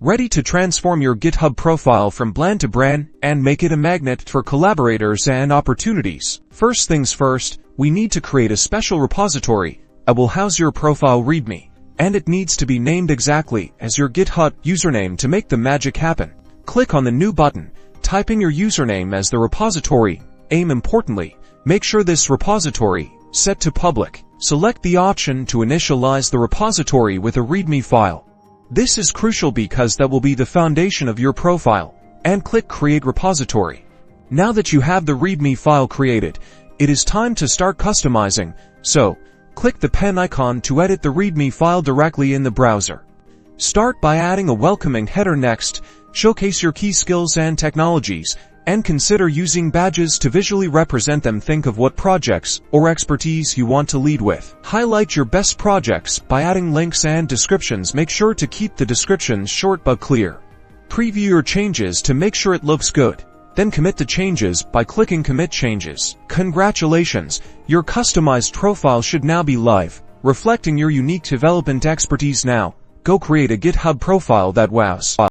Ready to transform your GitHub profile from bland to brand and make it a magnet for collaborators and opportunities. First things first, we need to create a special repository that will house your profile README, and it needs to be named exactly as your GitHub username to make the magic happen. Click on the New button, type in your username as the repository. Importantly, make sure this repository set to public. Select the option to initialize the repository with a README file. This is crucial because that will be the foundation of your profile, and click Create Repository. Now that you have the README file created, it is time to start customizing, so click the pen icon to edit the README file directly in the browser. Start by adding a welcoming header. Next, showcase your key skills and technologies, and consider using badges to visually represent them. Think of what projects or expertise you want to lead with. Highlight your best projects by adding links and descriptions. Make sure to keep the descriptions short but clear. Preview your changes to make sure it looks good. Then commit the changes by clicking Commit Changes. Congratulations, your customized profile should now be live, reflecting your unique development expertise. Now, go create a GitHub profile that wows.